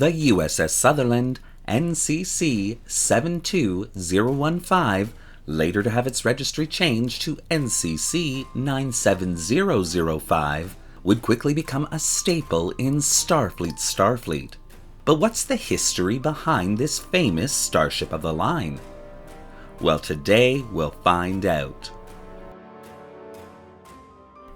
The USS Sutherland, NCC 72015, later to have its registry changed to NCC 97005, would quickly become a staple in Starfleet. But what's the history behind this famous starship of the line? Well, today we'll find out.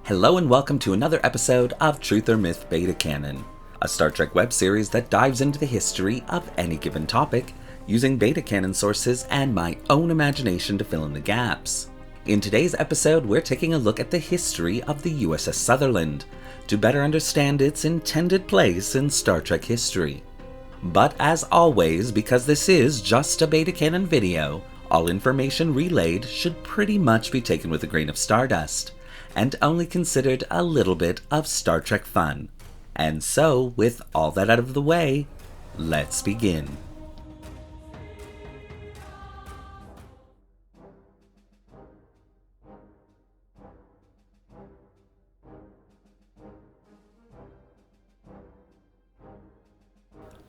Hello and welcome to another episode of Truth or Myth Beta Canon, a Star Trek web series that dives into the history of any given topic, using beta canon sources and my own imagination to fill in the gaps. In today's episode, we're taking a look at the history of the USS Sutherland, to better understand its intended place in Star Trek history. But as always, because this is just a beta canon video, all information relayed should pretty much be taken with a grain of stardust, and only considered a little bit of Star Trek fun. And so, with all that out of the way, let's begin.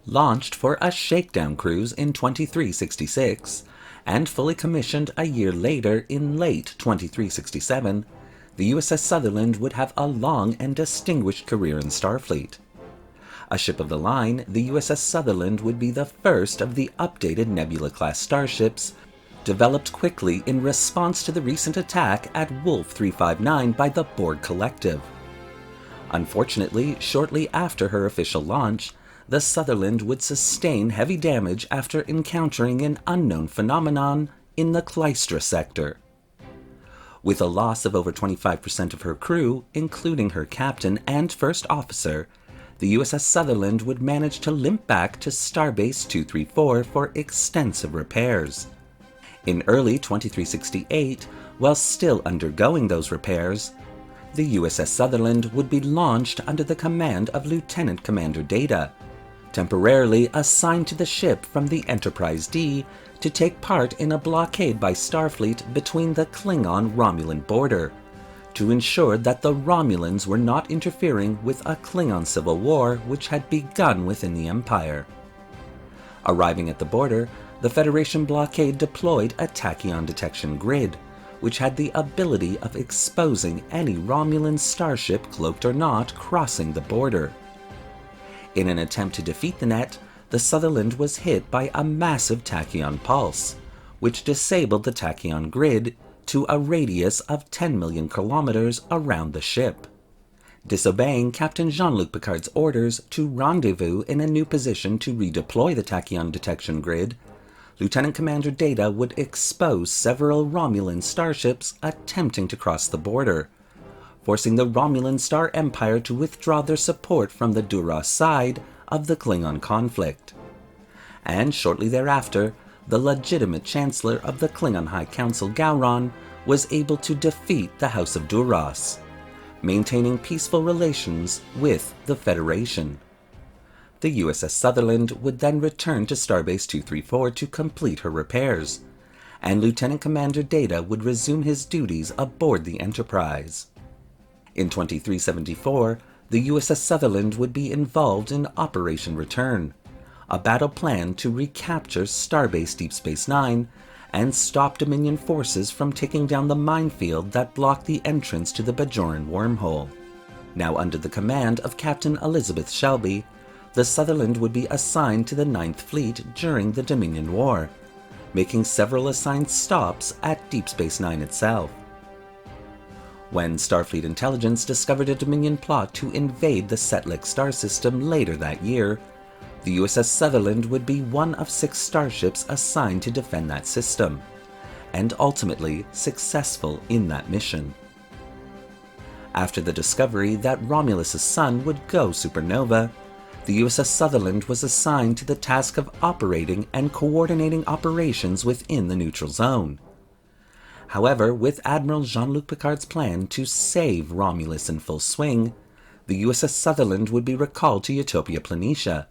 Launched for a shakedown cruise in 2366, and fully commissioned a year later in late 2367, the USS Sutherland would have a long and distinguished career in Starfleet. A ship of the line, the USS Sutherland would be the first of the updated Nebula-class starships, developed quickly in response to the recent attack at Wolf 359 by the Borg Collective. Unfortunately, shortly after her official launch, the Sutherland would sustain heavy damage after encountering an unknown phenomenon in the Clystra sector. With a loss of over 25% of her crew, including her captain and first officer, the USS Sutherland would manage to limp back to Starbase 234 for extensive repairs. In early 2368, while still undergoing those repairs, the USS Sutherland would be launched under the command of Lieutenant Commander Data, temporarily assigned to the ship from the Enterprise D to take part in a blockade by Starfleet between the Klingon-Romulan border, to ensure that the Romulans were not interfering with a Klingon civil war which had begun within the Empire. Arriving at the border, the Federation blockade deployed a tachyon detection grid, which had the ability of exposing any Romulan starship, cloaked or not, crossing the border. In an attempt to defeat the net, the Sutherland was hit by a massive tachyon pulse, which disabled the tachyon grid to a radius of 10 million kilometers around the ship. Disobeying Captain Jean-Luc Picard's orders to rendezvous in a new position to redeploy the tachyon detection grid, Lieutenant Commander Data would expose several Romulan starships attempting to cross the border, forcing the Romulan Star Empire to withdraw their support from the Duras side of the Klingon conflict. And shortly thereafter, the legitimate Chancellor of the Klingon High Council, Gowron, was able to defeat the House of Duras, maintaining peaceful relations with the Federation. The USS Sutherland would then return to Starbase 234 to complete her repairs, and Lieutenant Commander Data would resume his duties aboard the Enterprise. In 2374, the USS Sutherland would be involved in Operation Return, a battle plan to recapture Starbase Deep Space Nine and stop Dominion forces from taking down the minefield that blocked the entrance to the Bajoran wormhole. Now under the command of Captain Elizabeth Shelby, the Sutherland would be assigned to the 9th Fleet during the Dominion War, making several assigned stops at Deep Space Nine itself. When Starfleet intelligence discovered a Dominion plot to invade the Setlik star system later that year, the USS Sutherland would be one of 6 starships assigned to defend that system, and ultimately successful in that mission. After the discovery that Romulus' sun would go supernova, the USS Sutherland was assigned to the task of operating and coordinating operations within the neutral zone. However, with Admiral Jean-Luc Picard's plan to save Romulus in full swing, the USS Sutherland would be recalled to Utopia Planitia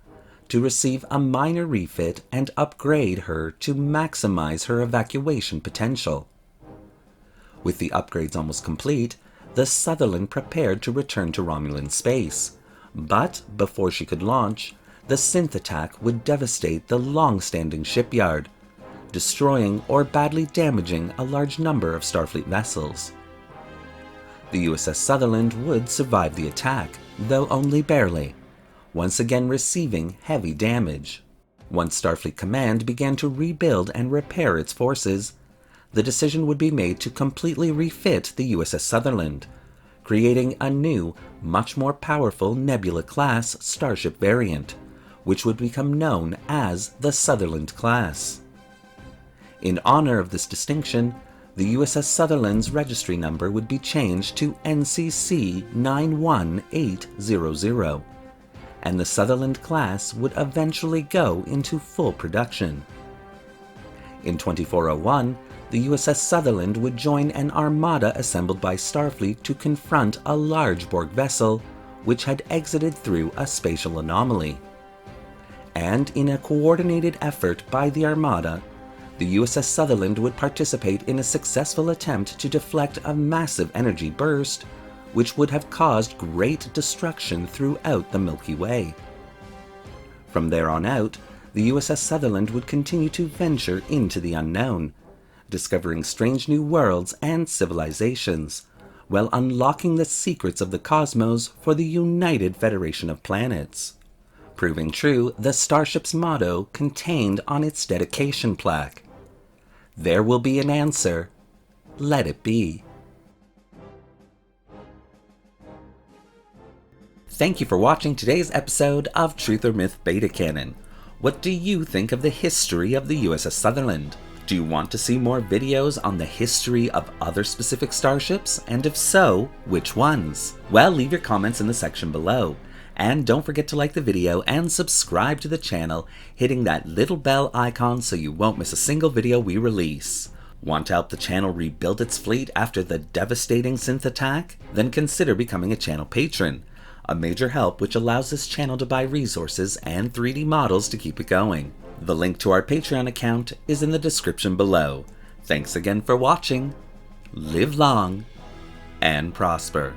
to receive a minor refit and upgrade her to maximize her evacuation potential. With the upgrades almost complete, the Sutherland prepared to return to Romulan space, but before she could launch, the synth attack would devastate the long-standing shipyard, destroying or badly damaging a large number of Starfleet vessels. The USS Sutherland would survive the attack, though only barely, once again receiving heavy damage. Once Starfleet Command began to rebuild and repair its forces, the decision would be made to completely refit the USS Sutherland, creating a new, much more powerful Nebula-class starship variant, which would become known as the Sutherland class. In honor of this distinction, the USS Sutherland's registry number would be changed to NCC 91800, and the Sutherland class would eventually go into full production. In 2401, the USS Sutherland would join an armada assembled by Starfleet to confront a large Borg vessel which had exited through a spatial anomaly. And in a coordinated effort by the armada, the USS Sutherland would participate in a successful attempt to deflect a massive energy burst, which would have caused great destruction throughout the Milky Way. From there on out, the USS Sutherland would continue to venture into the unknown, discovering strange new worlds and civilizations, while unlocking the secrets of the cosmos for the United Federation of Planets, proving true the starship's motto contained on its dedication plaque: "There will be an answer, let it be." Thank you for watching today's episode of Truth or Myth Beta Canon. What do you think of the history of the USS Sutherland? Do you want to see more videos on the history of other specific starships? And if so, which ones? Well, leave your comments in the section below. And don't forget to like the video and subscribe to the channel, hitting that little bell icon so you won't miss a single video we release. Want to help the channel rebuild its fleet after the devastating synth attack? Then consider becoming a channel patron, a major help which allows this channel to buy resources and 3D models to keep it going. The link to our Patreon account is in the description below. Thanks again for watching. Live long and prosper.